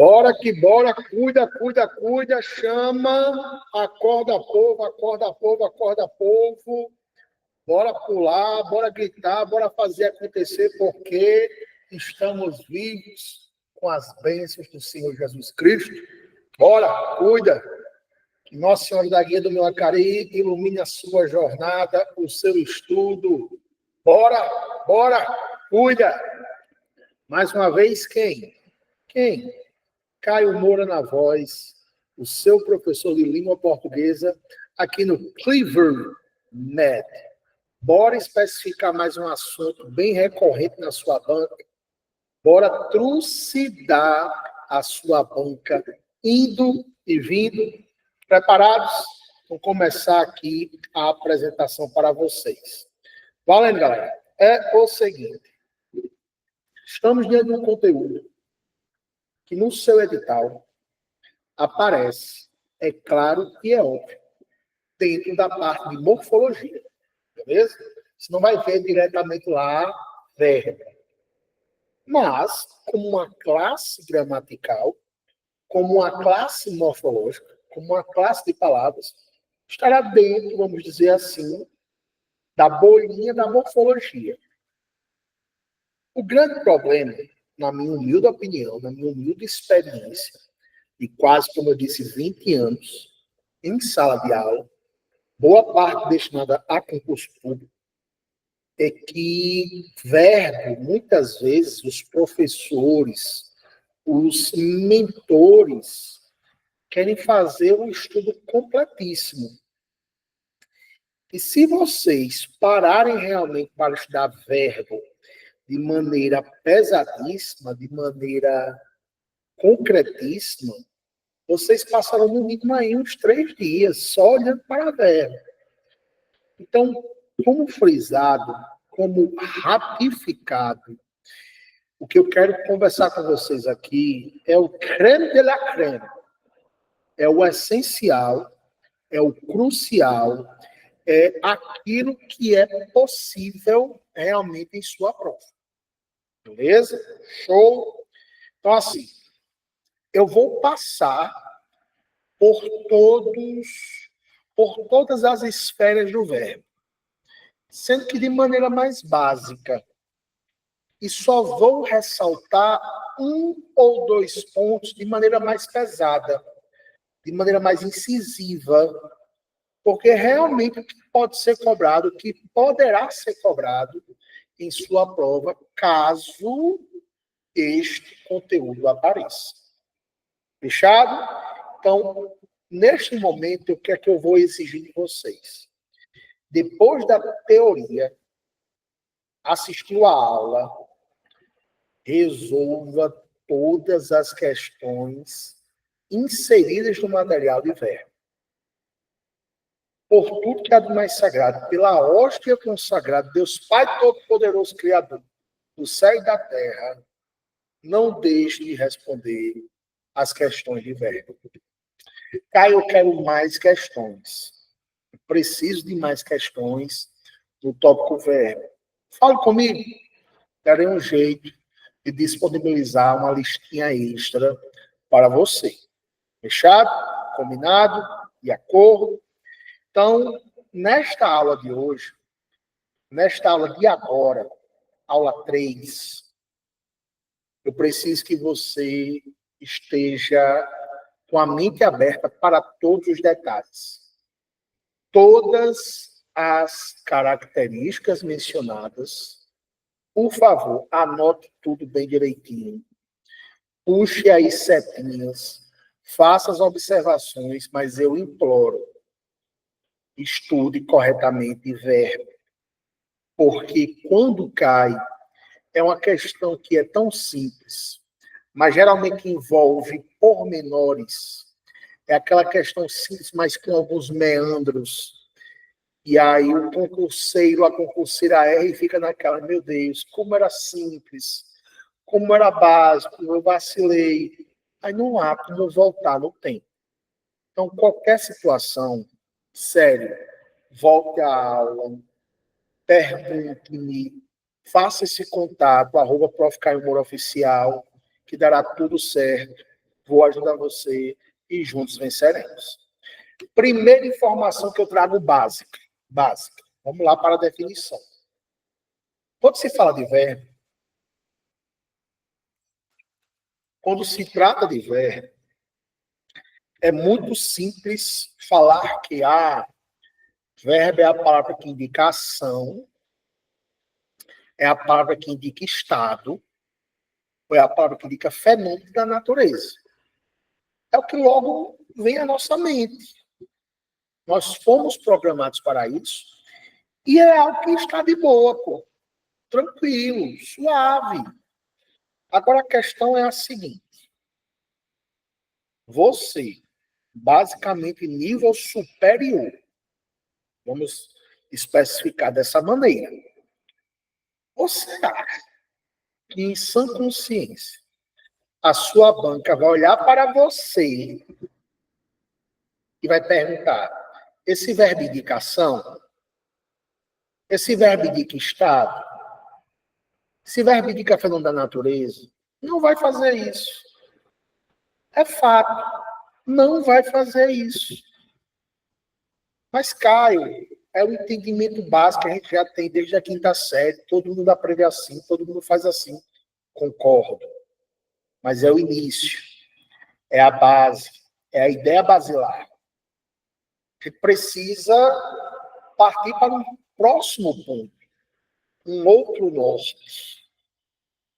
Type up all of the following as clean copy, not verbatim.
Bora que bora, cuida, cuida, cuida, chama, acorda povo, acorda povo, acorda povo. Bora pular, bora gritar, bora fazer acontecer, porque estamos vivos com as bênçãos do Senhor Jesus Cristo. Bora, cuida. Que Nossa Senhora da Guia do meu Acari ilumine a sua jornada, o seu estudo. Bora, bora, cuida. Mais uma vez, quem? Quem? Caio Moura na voz, o seu professor de língua portuguesa, aqui no Clever Net. Bora especificar mais um assunto bem recorrente na sua banca. Bora trucidar a sua banca, indo e vindo. Preparados? Vou começar aqui a apresentação para vocês. Valendo, galera. É o seguinte. Estamos diante de um conteúdo que no seu edital aparece, é claro e é óbvio, dentro da parte de morfologia. Beleza? Você não vai ver diretamente lá verbo. Mas, como uma classe gramatical, como uma classe morfológica, como uma classe de palavras, estará dentro, vamos dizer assim, da bolinha da morfologia. O grande problema, na minha humilde opinião, na minha humilde experiência, de quase, como eu disse, 20 anos em sala de aula, boa parte destinada a concurso público, é que verbo, muitas vezes, os professores, os mentores, querem fazer um estudo completíssimo. E se vocês pararem realmente para estudar verbo de maneira pesadíssima, de maneira concretíssima, vocês passarão no mínimo aí uns 3 dias só olhando para verbo. Então, como frisado, como ratificado, o que eu quero conversar com vocês aqui é o creme de la creme. É o essencial, é o crucial, é aquilo que é possível realmente em sua prova. Beleza? Show? Então, assim, eu vou passar por todas as esferas do verbo, sendo que de maneira mais básica. E só vou ressaltar 1 ou 2 pontos de maneira mais pesada, de maneira mais incisiva, porque realmente o que pode ser cobrado, o que poderá ser cobrado em sua prova, caso este conteúdo apareça. Fechado? Então, neste momento, o que é que eu vou exigir de vocês? Depois da teoria, assistiu a aula, resolva todas as questões inseridas no material de verbo. Por tudo que há de mais sagrado, pela hóstia consagrada, Deus Pai Todo-Poderoso, Criador do céu e da terra, não deixe de responder as questões de verbo. Caio, eu quero mais questões. Eu preciso de mais questões no tópico verbo. Fale comigo. Darei um jeito de disponibilizar uma listinha extra para você. Fechado? Combinado? De acordo? Então, nesta aula de hoje, nesta aula de agora, aula 3, eu preciso que você esteja com a mente aberta para todos os detalhes. Todas as características mencionadas, por favor, anote tudo bem direitinho. Puxe aí setinhas, faça as observações, mas eu imploro, estude corretamente verbo. Porque quando cai, é uma questão que é tão simples, mas geralmente envolve pormenores. É aquela questão simples, mas com alguns meandros. E aí o concurseiro, a concurseira erra e fica naquela, meu Deus, como era simples, como era básico, eu vacilei. Aí não há como voltar no tempo. Então, qualquer situação, sério, volte à aula, pergunte-me, faça esse contato, @Prof. Caio Moura Oficial, que dará tudo certo. vou ajudar você e juntos venceremos. Primeira informação que eu trago básica. Vamos lá para a definição. Quando se fala de verbo, quando se trata de verbo, é muito simples falar que verbo é a palavra que indica ação, é a palavra que indica estado, ou é a palavra que indica fenômeno da natureza. É o que logo vem à nossa mente. Nós fomos programados para isso e é algo que está de boa, pô. Tranquilo, suave. Agora a questão é a seguinte. Você, basicamente nível superior, vamos especificar dessa maneira. Você acha que em sã consciência a sua banca vai olhar para você e vai perguntar: esse verbo indica ação? Esse verbo indica estado? Esse verbo indica fenômeno da natureza? Não vai fazer isso. É fato. Não vai fazer isso. Mas, Caio, é um entendimento básico que a gente já tem desde a quinta série. Todo mundo aprende assim, todo mundo faz assim. Concordo. Mas é o início. É a base. É a ideia basilar. A gente precisa partir para um próximo ponto. Um outro norte.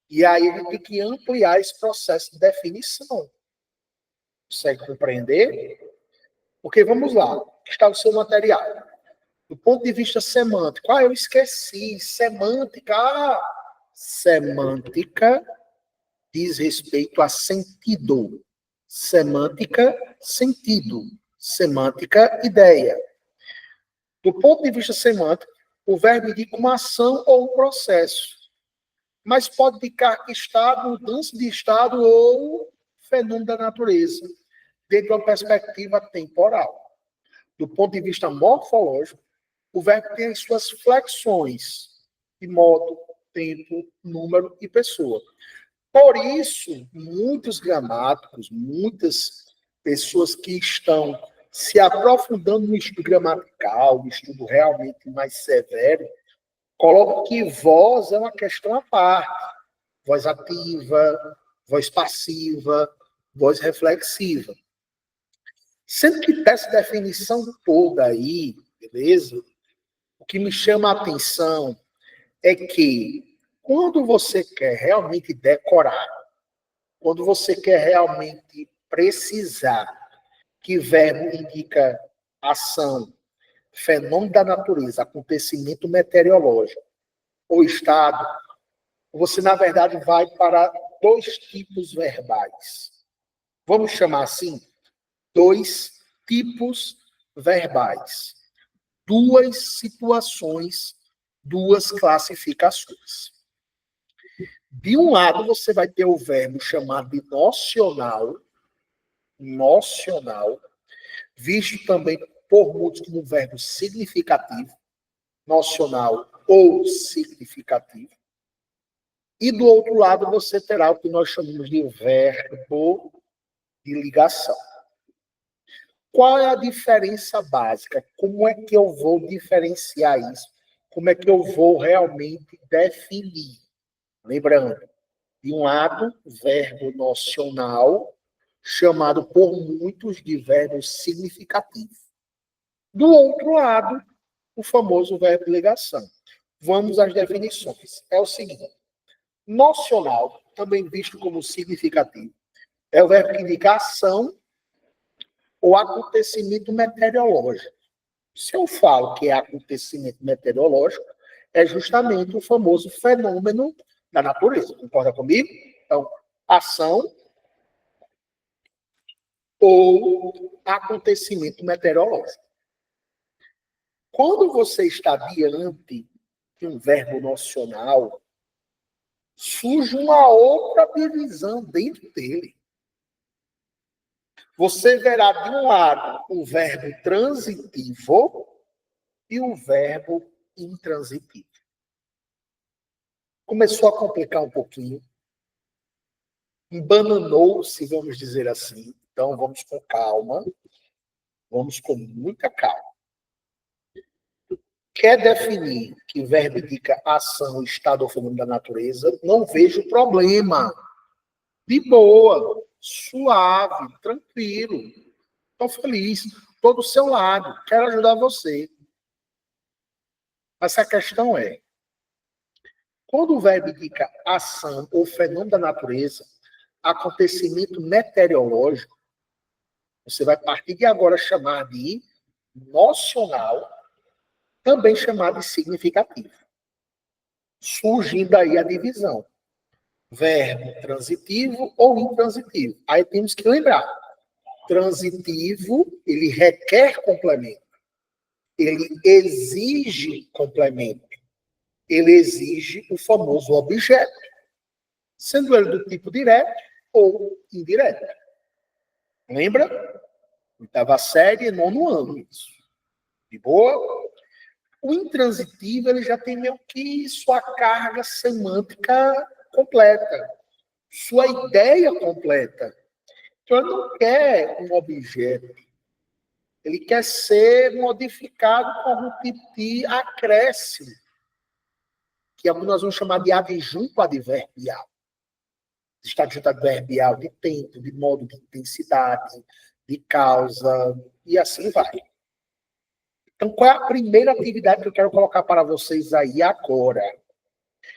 E aí a gente tem que ampliar esse processo de definição. Consegue compreender? Porque vamos lá. Está o seu material. Do ponto de vista semântico. Eu esqueci. Semântica. Semântica diz respeito a sentido. Semântica, sentido. Semântica, ideia. Do ponto de vista semântico, o verbo indica uma ação ou um processo. Mas pode indicar estado, mudança de estado ou fenômeno da natureza, dentro de uma perspectiva temporal. Do ponto de vista morfológico, o verbo tem as suas flexões de modo, tempo, número e pessoa. Por isso, muitos gramáticos, muitas pessoas que estão se aprofundando no estudo gramatical, no estudo realmente mais severo, colocam que voz é uma questão à parte. Voz ativa, voz passiva, voz reflexiva. Sendo que dessa definição toda aí, beleza? O que me chama a atenção é que quando você quer realmente decorar, quando você quer realmente precisar que verbo indica ação, fenômeno da natureza, acontecimento meteorológico ou estado, você, na verdade, vai para dois tipos verbais. Vamos chamar assim? Dois tipos verbais. Duas situações, duas classificações. De um lado, você vai ter o verbo chamado de nocional, visto também por muitos como verbo significativo, nocional ou significativo. E do outro lado, você terá o que nós chamamos de verbo de ligação. Qual é a diferença básica? Como é que eu vou diferenciar isso? Como é que eu vou realmente definir? Lembrando, de um lado, verbo nocional, chamado por muitos de verbo significativo. Do outro lado, o famoso verbo de ligação. Vamos às definições. É o seguinte: nocional, também visto como significativo, é o verbo que indica ação ou acontecimento meteorológico. Se eu falo que é acontecimento meteorológico, é justamente o famoso fenômeno da natureza. Concorda comigo? Então, ação ou acontecimento meteorológico. Quando você está diante de um verbo nocional, surge uma outra divisão dentro dele. Você verá de um lado o verbo transitivo e o verbo intransitivo. Começou a complicar um pouquinho. embananou-se, vamos dizer assim. Então, vamos com calma. Vamos com muita calma. Quer definir que verbo indica ação, estado ou fenômeno da natureza? Não vejo problema. De boa, suave, tranquilo. Estou feliz. Estou do seu lado. Quero ajudar você. Mas a questão é, quando o verbo indica ação ou fenômeno da natureza, acontecimento meteorológico, você vai partir de agora chamar de nocional, também chamado de significativo. Surgindo aí a divisão. Verbo transitivo ou intransitivo. Aí temos que lembrar. Transitivo, ele requer complemento. Ele exige complemento. Ele exige o famoso objeto, sendo ele do tipo direto ou indireto. Lembra? Oitava série, nono ano. Isso. De boa? O intransitivo, ele já tem meio que sua carga semântica completa, sua ideia completa. Então, ele não quer um objeto. Ele quer ser modificado com algum tipo de acréscimo, que nós vamos chamar de adjunto adverbial. Está adjunto adverbial de tempo, de modo, de intensidade, de causa, e assim vai. Então, qual é a primeira atividade que eu quero colocar para vocês aí agora?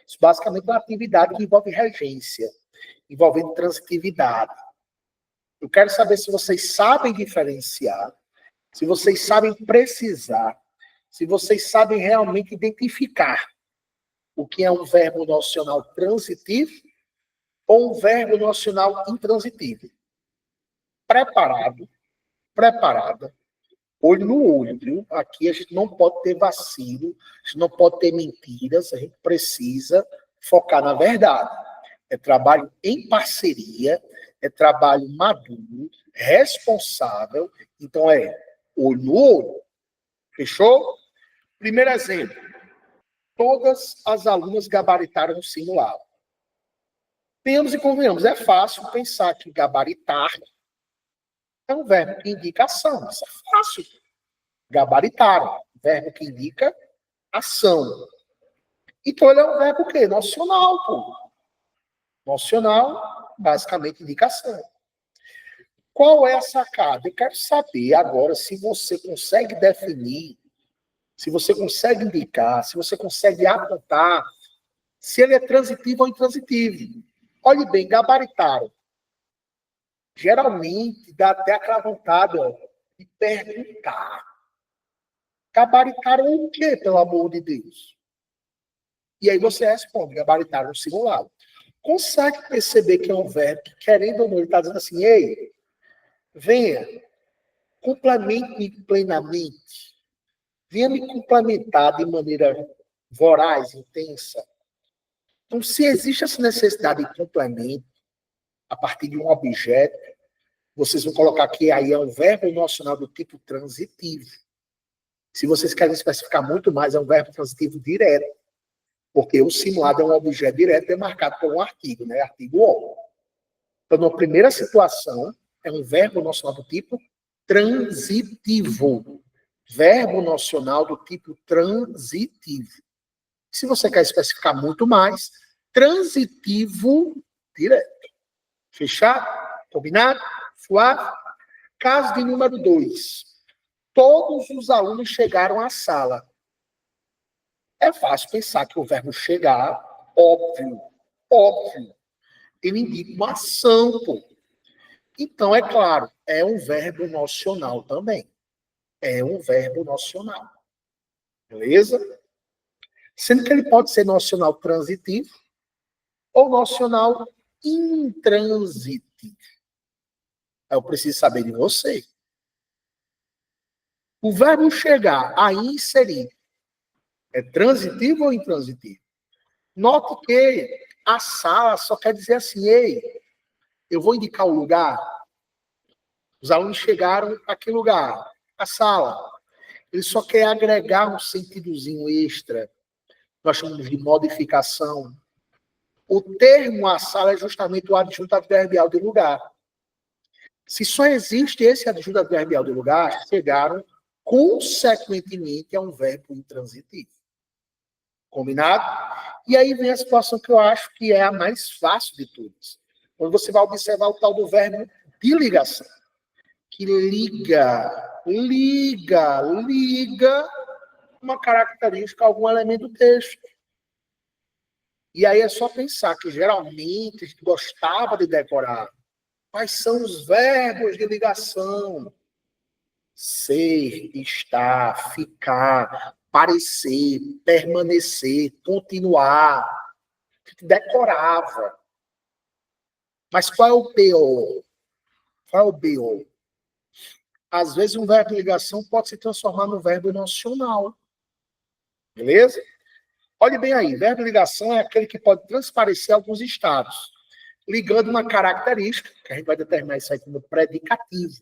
Isso basicamente é uma atividade que envolve regência, envolvendo transitividade. Eu quero saber se vocês sabem diferenciar, se vocês sabem precisar, se vocês sabem realmente identificar o que é um verbo nocional transitivo ou um verbo nocional intransitivo. Preparado, preparada, olho no olho, viu? Aqui a gente não pode ter vacilo, a gente não pode ter mentiras, a gente precisa focar na verdade. É trabalho em parceria, é trabalho maduro, responsável. Então é olho no olho. Fechou? Primeiro exemplo. Todas as alunas gabaritaram o simulado. Temos e convenhamos, é fácil pensar que gabaritar é um verbo que indica ação. Isso é fácil. Gabaritaram, verbo que indica ação. Então ele é um verbo o quê? Nocional, pô. Nocional, basicamente indicação. Qual é a sacada? Eu quero saber agora se você consegue definir, se você consegue indicar, se você consegue apontar, se ele é transitivo ou intransitivo. Olhe bem, gabaritaram. Geralmente dá até aquela vontade de perguntar. Gabaritaram o quê, pelo amor de Deus? E aí você responde, gabaritaram o simulado. Consegue perceber que é um verbo que, querendo ou não, ele está dizendo assim, ei, venha, complemente-me plenamente. Venha me complementar de maneira voraz, intensa. Então, se existe essa necessidade de complemento, a partir de um objeto, vocês vão colocar que aí é um verbo nocional do tipo transitivo. Se vocês querem especificar muito mais, é um verbo transitivo direto. Porque o simulado é um objeto direto demarcado por um artigo, né? Artigo O. Então, na primeira situação, é um verbo nocional do tipo transitivo. Verbo nocional do tipo transitivo. Se você quer especificar muito mais, transitivo direto. Fechado? Combinado? Suave? Caso de número 2. Todos os alunos chegaram à sala. É fácil pensar que o verbo chegar, óbvio, ele indica uma ação, pô. Então, é claro, é um verbo nocional também. É um verbo nocional. Beleza? Sendo que ele pode ser nocional transitivo ou nocional intransitivo. Eu preciso saber de você. O verbo chegar, aí inserir, é transitivo ou intransitivo? Note que a sala só quer dizer assim, ei, eu vou indicar o lugar. Os alunos chegaram àquele lugar, a sala. Ele só quer agregar um sentidozinho extra. Nós chamamos de modificação. O termo a sala é justamente o adjunto adverbial de lugar. Se só existe esse adjunto adverbial de lugar, chegaram consequentemente a um verbo intransitivo. Combinado? E aí vem a situação que eu acho que é a mais fácil de todas. Quando você vai observar o tal do verbo de ligação. Que liga uma característica a algum elemento do texto. E aí é só pensar que geralmente a gente gostava de decorar quais são os verbos de ligação. Ser, estar, ficar, parecer, permanecer, continuar. A gente decorava. Mas qual é o pior? Qual é o BO? Às vezes um verbo de ligação pode se transformar no verbo nocional. Beleza? Olhe bem aí, verbo de ligação é aquele que pode transparecer alguns estados, ligando uma característica, que a gente vai determinar isso aí como predicativo.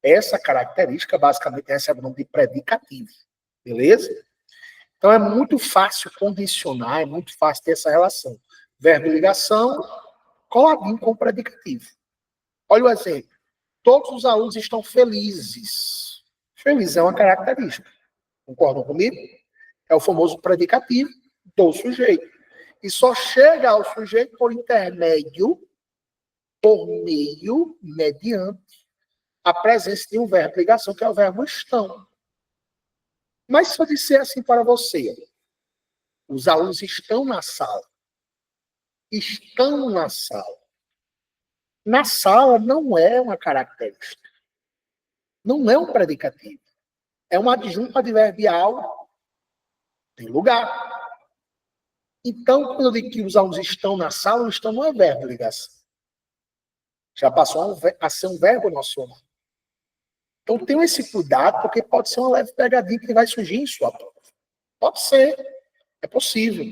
Essa característica, basicamente, recebe o nome de predicativo. Beleza? Então, é muito fácil condicionar, é muito fácil ter essa relação. Verbo de ligação, coladinho com o predicativo. Olha o exemplo. Todos os alunos estão felizes. Feliz é uma característica. Concordam comigo? É o famoso predicativo do sujeito. E só chega ao sujeito por intermédio, por meio, mediante a presença de um verbo de ligação, que é o verbo estão. Mas se eu disser assim para você, os alunos estão na sala. Estão na sala. Na sala não é uma característica. Não é um predicativo. É um adjunto adverbial em lugar. Então, quando eu digo que os alunos estão na sala, o estão não é verbo de ligação. Já passou a ser um verbo nocional. Então, tenham esse cuidado, porque pode ser uma leve pegadinha que vai surgir em sua prova. Pode ser, é possível.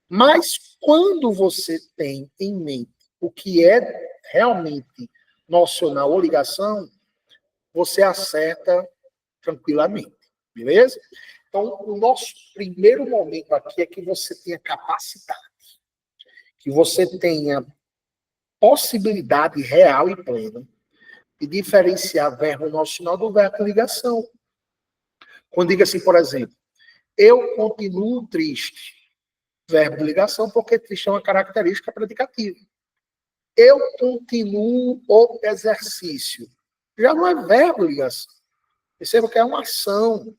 Mas, quando você tem em mente o que é realmente nocional ou ligação, você acerta tranquilamente. Beleza? Então, o nosso primeiro momento aqui é que você tenha capacidade, que você tenha possibilidade real e plena de diferenciar verbo nocional do verbo de ligação. Quando diga assim, por exemplo, eu continuo triste, verbo de ligação, porque triste é uma característica predicativa. Eu continuo o exercício. Já não é verbo de ligação. Perceba que é uma ação.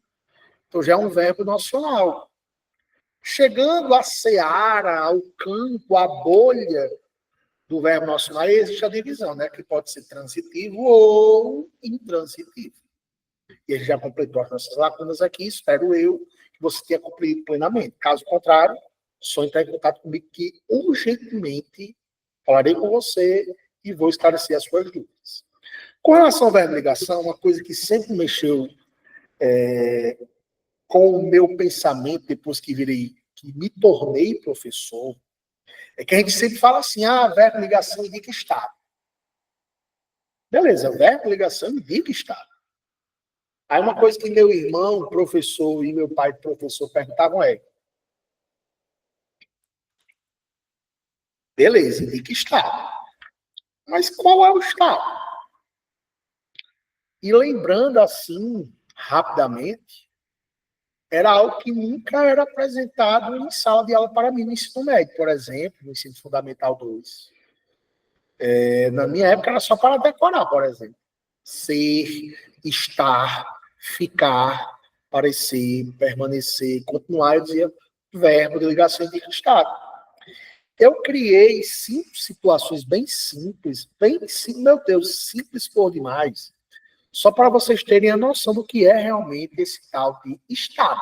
Então já é um verbo nocional. Chegando à seara, ao campo, à bolha do verbo nocional, aí existe a divisão, né? Que pode ser transitivo ou intransitivo. E ele já completou as nossas lacunas aqui, espero eu que você tenha cumprido plenamente. Caso contrário, só entrar em contato comigo que urgentemente falarei com você e vou esclarecer as suas dúvidas. Com relação ao verbo ligação, uma coisa que sempre mexeu com o meu pensamento depois que me tornei professor, é que a gente sempre fala assim, verbo ligação indica estado. Beleza, verbo ligação indica estado. Aí uma coisa que meu irmão, professor, e meu pai, professor, perguntavam é, beleza, indica estado. Mas qual é o estado? E lembrando assim, rapidamente, era algo que nunca era apresentado em sala de aula para mim no ensino médio, por exemplo, no ensino fundamental 2. Na minha época era só para decorar, por exemplo. Ser, estar, ficar, parecer, permanecer, continuar, eu dizia verbo de ligação indica estado. Eu criei 5 situações bem simples, meu Deus, simples por demais, só para vocês terem a noção do que é realmente esse tal de estado.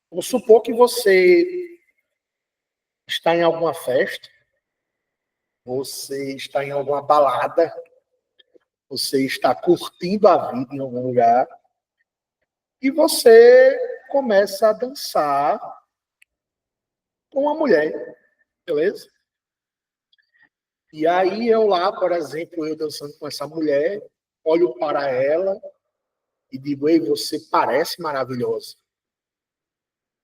Vamos supor que você está em alguma festa, você está em alguma balada, você está curtindo a vida em algum lugar, e você começa a dançar com uma mulher, beleza? E aí eu lá, por exemplo, eu dançando com essa mulher, olho para ela e digo, ei, você parece maravilhosa.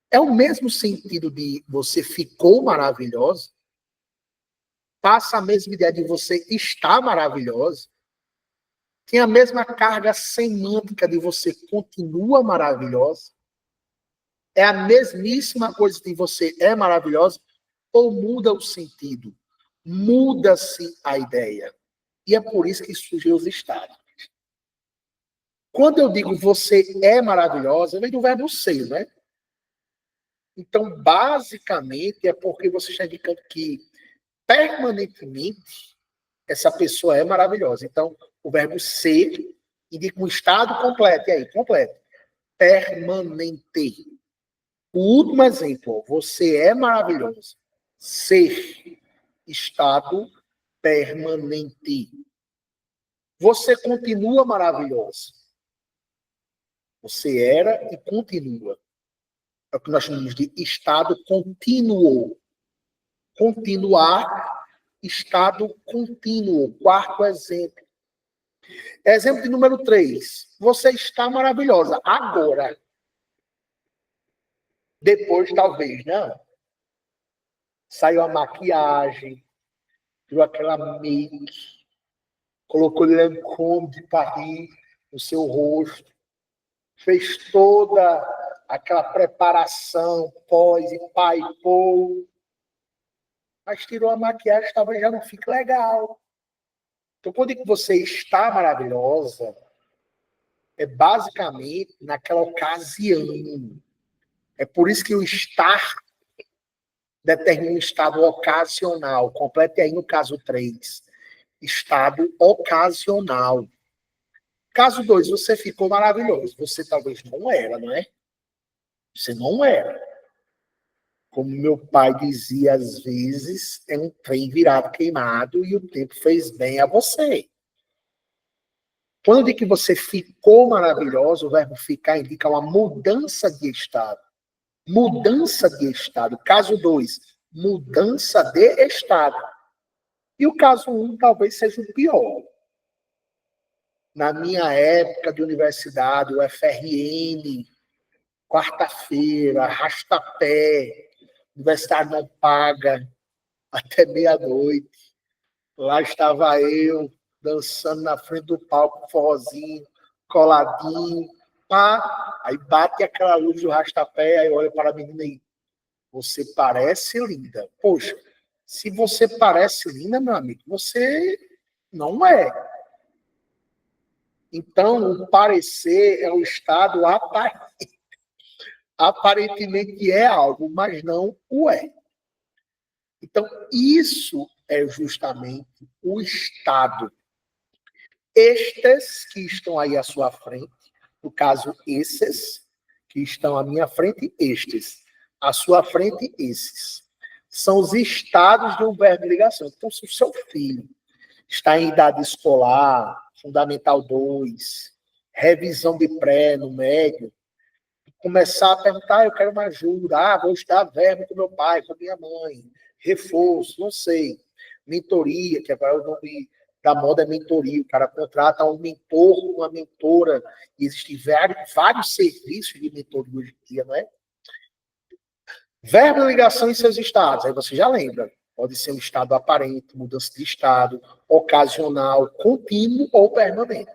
É o mesmo sentido de você ficou maravilhosa? Passa a mesma ideia de você está maravilhosa? Tem a mesma carga semântica de você continua maravilhosa? É a mesmíssima coisa de você é maravilhosa? Ou muda o sentido? Muda-se a ideia. E é por isso que surgem os estados. Quando eu digo você é maravilhosa, vem do verbo ser, né? Então, basicamente, é porque você está indicando que permanentemente essa pessoa é maravilhosa. Então, o verbo ser indica um estado completo. E aí, completo. Permanente. O último exemplo, você é maravilhoso. Ser, estado permanente. Você continua maravilhoso. Você era e continua. É o que nós chamamos de estado contínuo. Continuar, estado contínuo. Quarto exemplo. Exemplo de número 3. Você está maravilhosa. Agora. Depois, talvez, não. Saiu a maquiagem, tirou aquela make, colocou Lancôme de Paris no seu rosto, fez toda aquela preparação pós e pai pou, mas tirou a maquiagem, talvez já não fique legal. Então, quando você está maravilhosa, é basicamente naquela ocasião. É por isso que o estar determina um estado ocasional. Complete aí no caso 3. Estado ocasional. Caso 2, você ficou maravilhoso. Você talvez não era, não é? Você não era. Como meu pai dizia às vezes, é um trem virado queimado e o tempo fez bem a você. Quando eu digo que você ficou maravilhoso, o verbo ficar indica uma mudança de estado. Mudança de estado. Caso 2, mudança de estado. E o caso 1 talvez seja o pior. Na minha época de universidade, o FRN, quarta-feira, arrastapé, universidade não paga, até meia-noite. Lá estava eu, dançando na frente do palco, forrozinho, coladinho, pá. Aí bate aquela luz do arrastapé, aí olha para a menina e você parece linda. Poxa, se você parece linda, meu amigo, você não é. Então, o parecer é o estado aparentemente é algo, mas não o é. Então, isso é justamente o estado. Estes que estão aí à sua frente, no caso, esses que estão à minha frente, estes. À sua frente, esses. São os estados de um verbo de ligação. Então, se o seu filho está em idade escolar, Fundamental 2, revisão de pré no médio, começar a perguntar, eu quero uma ajuda, vou estudar verbo com meu pai, com minha mãe, reforço, não sei, mentoria, que agora o nome da moda é mentoria, o cara contrata um mentor, uma mentora, e existem vários serviços de mentoria hoje em dia, não é? Verbo de ligação em seus estados, aí você já lembra, pode ser um estado aparente, mudança de estado, ocasional, contínuo ou permanente.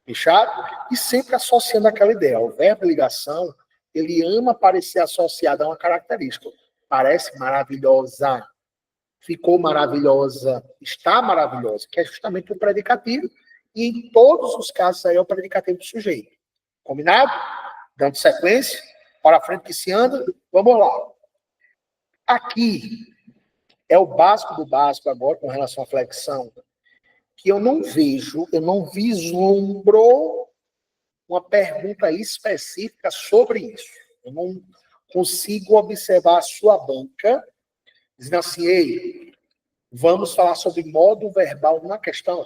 Fechado? E sempre associando aquela ideia. O verbo ligação, ele ama parecer associado a uma característica. Parece maravilhosa, ficou maravilhosa, está maravilhosa, que é justamente o predicativo, e em todos os casos aí é o predicativo do sujeito. Combinado? Dando sequência, para frente que se anda, vamos lá. Aqui é o básico do básico agora, com relação à flexão, que eu não vejo, eu não vislumbro uma pergunta específica sobre isso. Eu não consigo observar a sua banca dizendo assim, ei, vamos falar sobre modo verbal numa questão.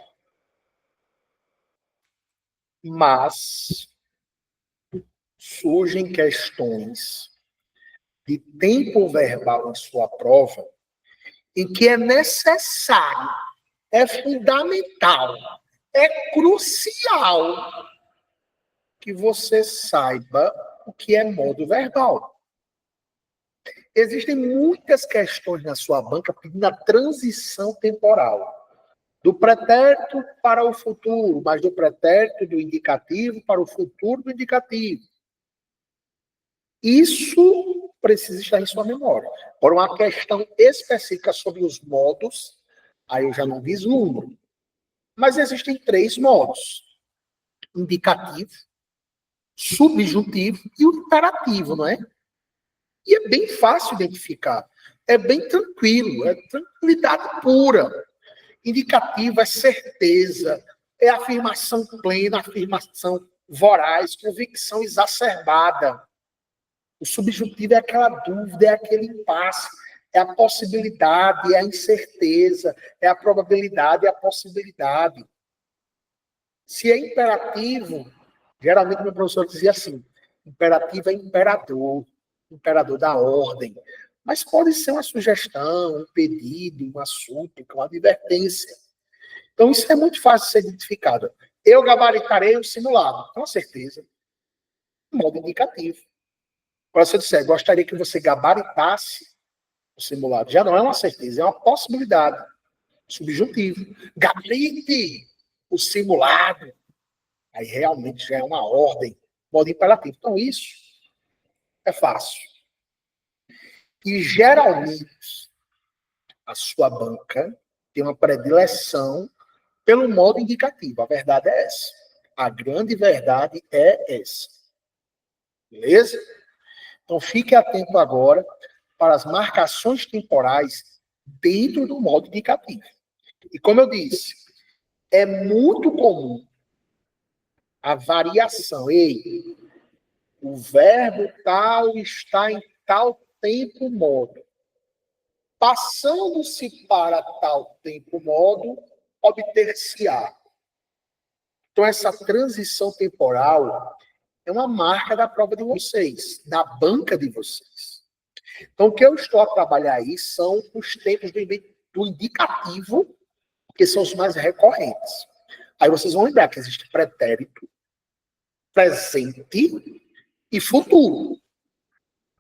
Mas surgem questões de tempo verbal em sua prova em que é necessário, é fundamental, é crucial que você saiba o que é modo verbal. Existem muitas questões na sua banca pedindo a transição temporal. Do pretérito para o futuro, mas do pretérito do indicativo para o futuro do indicativo. Isso precisa estar em sua memória. Por uma questão específica sobre os modos, aí eu já não vislumbro. Mas existem 3 modos: indicativo, subjuntivo e o imperativo, não é? E é bem fácil identificar. É bem tranquilo, é tranquilidade pura. Indicativo é certeza, é afirmação plena, afirmação voraz, convicção exacerbada. O subjuntivo é aquela dúvida, é aquele impasse, é a possibilidade, é a incerteza, é a probabilidade, é a possibilidade. Se é imperativo, geralmente meu professor dizia assim, imperativo é imperador, imperador da ordem. Mas pode ser uma sugestão, um pedido, uma súplica, uma advertência. Então, isso é muito fácil de ser identificado. Eu gabaritarei o simulado, com certeza. Modo indicativo. Agora, se eu disser, gostaria que você gabaritasse o simulado, já não é uma certeza, é uma possibilidade. Subjuntivo. Gabarite o simulado. Aí realmente já é uma ordem. Modo imperativo. Então, isso é fácil. E, geralmente, a sua banca tem uma predileção pelo modo indicativo. A verdade é essa. A grande verdade é essa. Beleza? Então, fique atento agora para as marcações temporais dentro do modo indicativo. E, como eu disse, é muito comum a variação. Ei, o verbo tal está em tal tempo modo. Passando-se para tal tempo modo, obter-se-á. Então, essa transição temporal é uma marca da prova de vocês, da banca de vocês. Então, o que eu estou a trabalhar aí são os tempos do indicativo, que são os mais recorrentes. Aí vocês vão lembrar que existe pretérito, presente e futuro.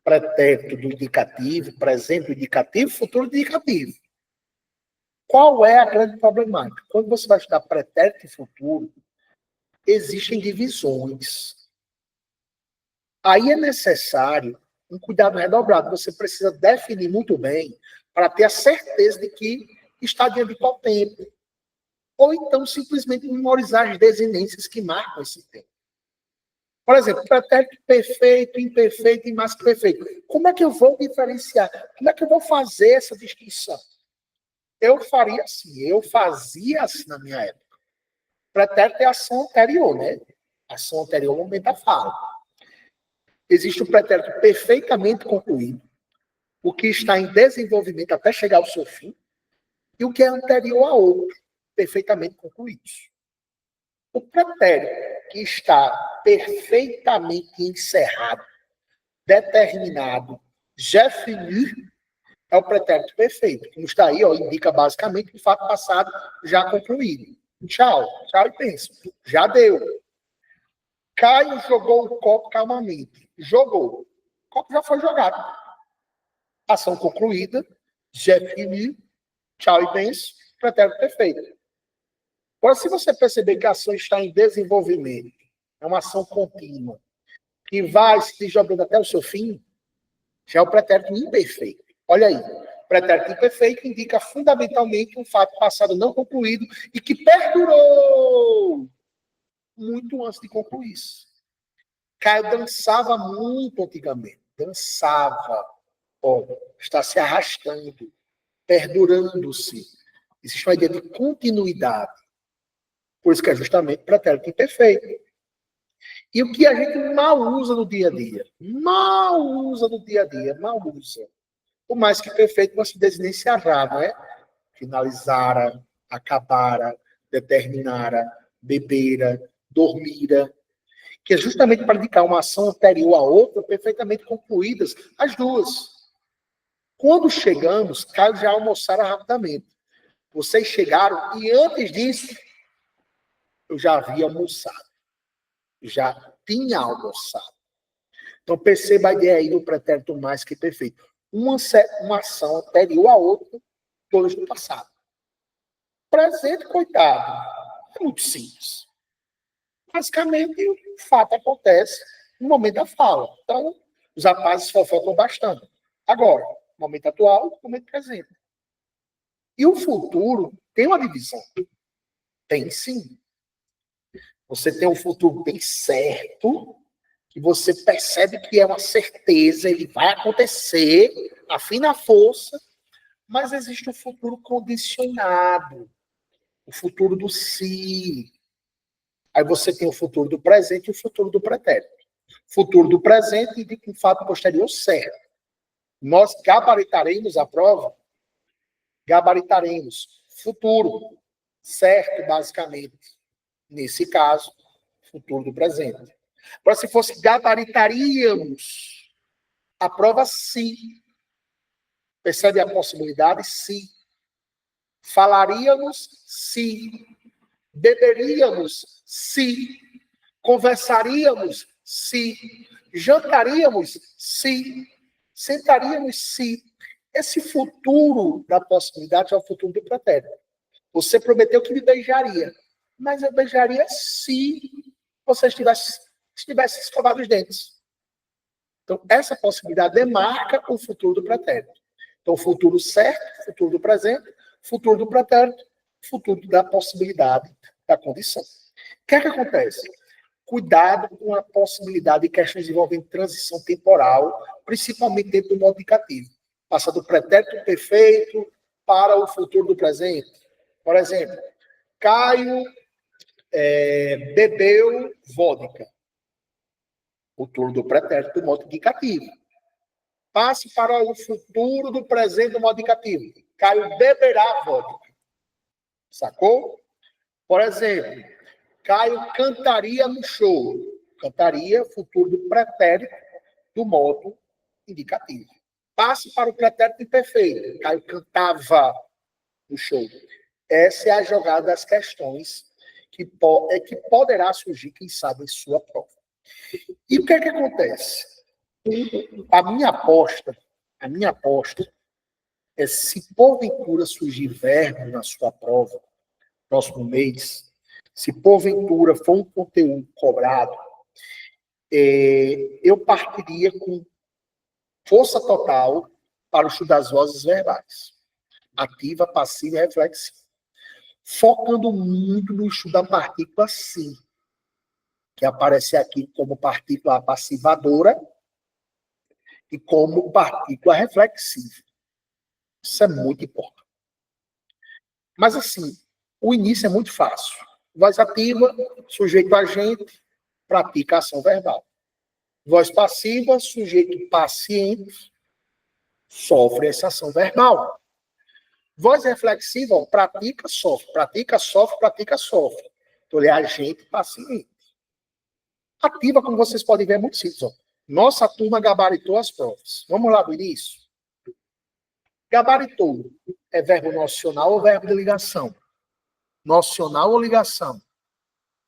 Pretérito do indicativo, presente do indicativo, futuro do indicativo. Qual é a grande problemática? Quando você vai estudar pretérito e futuro, existem divisões. Aí é necessário um cuidado redobrado. Você precisa definir muito bem para ter a certeza de que está diante de qual tempo. Ou então, simplesmente memorizar as desinências que marcam esse tempo. Por exemplo, pretérito perfeito, imperfeito e mais que perfeito. Como é que eu vou diferenciar? Como é que eu vou fazer essa distinção? Eu faria assim, eu fazia assim na minha época. Pretérito é ação anterior, né? Ação anterior ao momento da fala. Existe o pretérito perfeitamente concluído, o que está em desenvolvimento até chegar ao seu fim, e o que é anterior a outro, perfeitamente concluídos. O pretérito que está perfeitamente encerrado, determinado, já fini, é o pretérito perfeito. Como está aí, ó, indica basicamente o fato passado já concluído. Tchau, tchau e penso. Já deu. Caio jogou o copo calmamente. Jogou. O copo já foi jogado. Ação concluída, já fini, tchau e penso, pretérito perfeito. Agora, se você perceber que a ação está em desenvolvimento, é uma ação contínua, que vai se desdobrando até o seu fim, já é o pretérito imperfeito. Olha aí, pretérito imperfeito indica fundamentalmente um fato passado não concluído e que perdurou muito antes de concluir. Caio dançava muito antigamente, dançava, ó, está se arrastando, perdurando-se. Existe uma ideia de continuidade. Por isso que é justamente pretérito imperfeito. E o que a gente mal usa no dia a dia? Mal usa no dia a dia, mal usa. O mais que perfeito, mas se desiniciará, não é? Finalizara, acabara, determinara, bebera, dormira, que é justamente para indicar uma ação anterior à outra, perfeitamente concluídas, as duas. Quando chegamos, Caio já almoçara rapidamente. Vocês chegaram e antes disso, eu já havia almoçado. Já tinha almoçado. Então perceba a ideia aí do pretérito mais que perfeito. uma ação anterior a outra, todas do passado. Presente, coitado, é muito simples. Basicamente, o fato acontece no momento da fala. Então, os rapazes fofocam bastante. Agora, momento atual, momento presente. E o futuro tem uma divisão. Tem sim. Você tem um futuro bem certo, que você percebe que é uma certeza, ele vai acontecer, afina a força, mas existe um futuro condicionado, o futuro do si. Aí você tem o futuro do presente e o futuro do pretérito. Futuro do presente indica um fato posterior certo. Nós gabaritaremos a prova? Gabaritaremos. Futuro certo, basicamente. Nesse caso, futuro do presente. Agora, se fosse gabaritaríamos a prova, sim. Percebe a possibilidade? Sim. Falaríamos? Sim. Beberíamos? Sim. Conversaríamos? Sim. Jantaríamos? Sim. Sentaríamos? Sim. Esse futuro da possibilidade é o futuro do pretérito. Você prometeu que me beijaria, mas eu beijaria se você estivesse escovado os dentes. Então, essa possibilidade demarca o futuro do pretérito. Então, futuro certo, futuro do presente, futuro do pretérito, futuro da possibilidade da condição. O que é que acontece? Cuidado com a possibilidade de questões envolvendo transição temporal, principalmente dentro do modo indicativo. Passa do pretérito perfeito para o futuro do presente. Por exemplo, Caio bebeu vodka. Futuro do pretérito do modo indicativo. Passe para o futuro do presente do modo indicativo. Caio beberá vodka. Sacou? Por exemplo, Caio cantaria no show. Cantaria, futuro do pretérito do modo indicativo. Passe para o pretérito imperfeito. Caio cantava no show. Essa é a jogada das questões que poderá surgir, quem sabe, em sua prova. E o que é que acontece? A minha aposta é, se porventura surgir verbo na sua prova, próximo mês, se porventura for um conteúdo cobrado, eu partiria com força total para o estudo das vozes verbais. Ativa, passiva e reflexiva. Focando muito no estudo da partícula sim, que aparece aqui como partícula passivadora e como partícula reflexiva. Isso é muito importante. Mas, assim, o início é muito fácil. Voz ativa, sujeito agente, pratica ação verbal. Voz passiva, sujeito paciente, sofre essa ação verbal. Voz reflexiva, ó, pratica, sofre. Pratica, sofre, pratica, sofre. Então, ele é agente paciente. Ativa, como vocês podem ver, é muito simples. Ó. Nossa turma gabaritou as provas. Vamos lá do início? Gabaritou é verbo nocional ou verbo de ligação? Nocional ou ligação?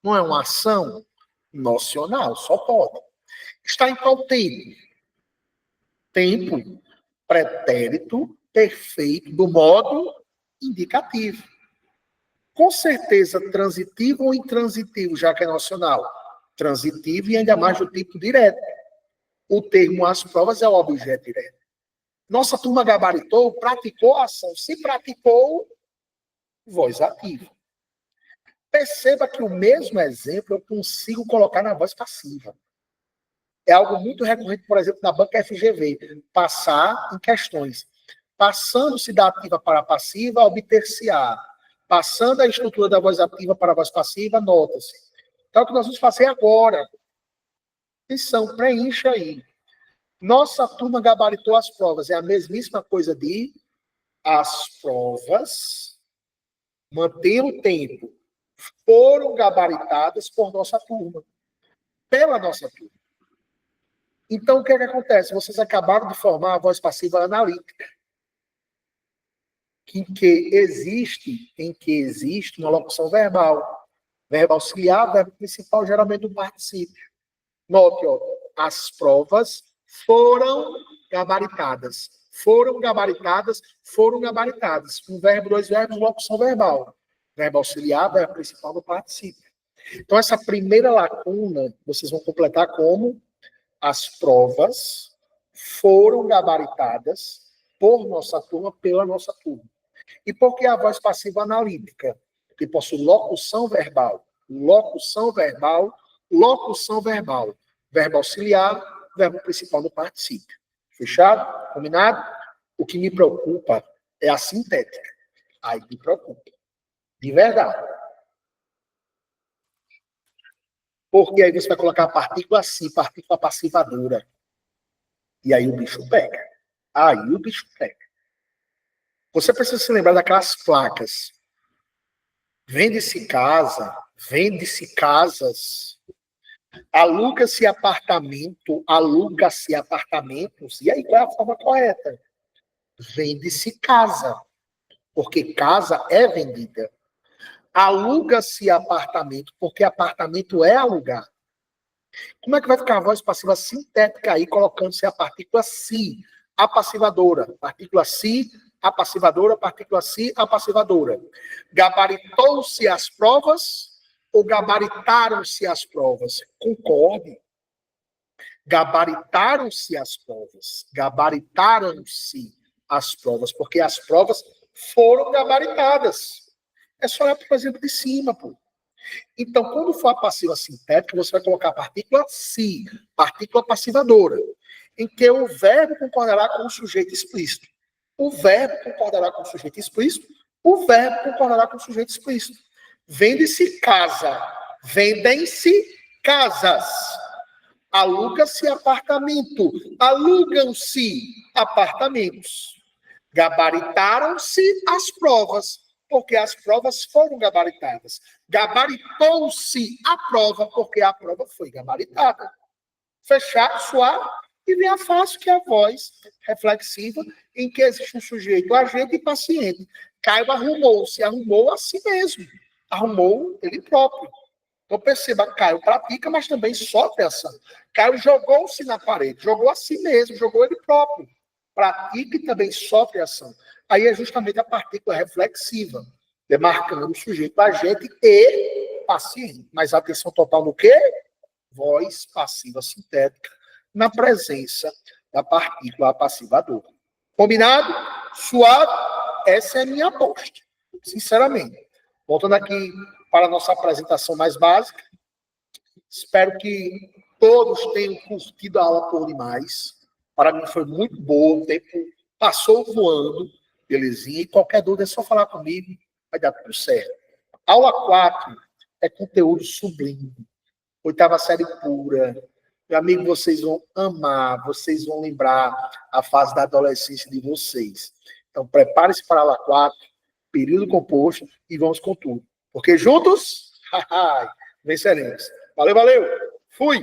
Não é uma ação? Nocional, só pode. Está em qual tempo? Tempo pretérito perfeito do modo indicativo. Com certeza transitivo ou intransitivo, já que é nocional. Transitivo e ainda mais do tipo direto. O termo as provas é o objeto direto. Nossa turma gabaritou, praticou a ação. Se praticou, voz ativa. Perceba que o mesmo exemplo eu consigo colocar na voz passiva. É algo muito recorrente, por exemplo, na banca FGV. Passar em questões. Passando-se da ativa para a passiva, obter-se-á. Passando a estrutura da voz ativa para a voz passiva, nota-se. Então, o que nós vamos fazer agora? Atenção, preencha aí. Nossa turma gabaritou as provas. É a mesmíssima coisa de as provas, manter o tempo, foram gabaritadas por nossa turma. Pela nossa turma. Então, o que é que acontece? Vocês acabaram de formar a voz passiva analítica. Em que existe uma locução verbal. Verbo auxiliar, verbo principal, geralmente o particípio. Note, ó, as provas foram gabaritadas. Foram gabaritadas, foram gabaritadas. Um verbo, dois verbos, locução verbal. Verbo auxiliar, verbo principal do particípio. Então, essa primeira lacuna, vocês vão completar como as provas foram gabaritadas por nossa turma, pela nossa turma. E por que a voz passiva analítica? Que possui locução verbal, locução verbal, locução verbal. Verbo auxiliar, verbo principal do particípio. Fechado? Combinado? O que me preocupa é a sintética. Aí me preocupa. De verdade. Porque aí você vai colocar a partícula si, partícula passivadora. E aí o bicho pega. Aí o bicho pega. Você precisa se lembrar daquelas placas. Vende-se casa, vende-se casas, aluga-se apartamento, aluga-se apartamentos. E aí qual é a forma correta? Vende-se casa, porque casa é vendida. Aluga-se apartamento, porque apartamento é alugado. Como é que vai ficar a voz passiva sintética aí, colocando-se a partícula si, a passivadora? Partícula si, a passivadora, partícula si, a passivadora. Gabaritou-se as provas ou gabaritaram-se as provas? Concorde. Gabaritaram-se as provas. Gabaritaram-se as provas, porque as provas foram gabaritadas. É só olhar para o exemplo de cima, pô. Então, quando for a passiva sintética, você vai colocar a partícula si, partícula passivadora, em que o verbo concordará com o sujeito explícito. O verbo concordará com o sujeito explícito, o verbo concordará com o sujeito explícito. Vende-se casa, vendem-se casas. Aluga-se apartamento, alugam-se apartamentos. Gabaritaram-se as provas, porque as provas foram gabaritadas. Gabaritou-se a prova, porque a prova foi gabaritada. Fechado, suave, e vem a fácil, que é a voz reflexiva, em que existe um sujeito, agente e paciente. Caio arrumou-se, arrumou a si mesmo. Arrumou ele próprio. Então perceba, Caio pratica, mas também sofre ação. Caio jogou-se na parede, jogou a si mesmo, jogou ele próprio. Pratica e também sofre ação. Aí é justamente a partícula reflexiva, demarcando o sujeito, agente e paciente. Mas atenção total no quê? Voz passiva sintética, na presença da partícula passivadora. Combinado? Suave? Essa é a minha aposta, sinceramente. Voltando aqui para a nossa apresentação mais básica, espero que todos tenham curtido a aula por demais. Para mim foi muito boa, o tempo passou voando, belezinha, e qualquer dúvida é só falar comigo, vai dar tudo certo. Aula 4 é conteúdo sublime, 8ª série pura. Meu amigo, vocês vão amar, vocês vão lembrar a fase da adolescência de vocês. Então, prepare-se para a aula 4, período composto, e vamos com tudo. Porque juntos, venceremos. Valeu, valeu. Fui.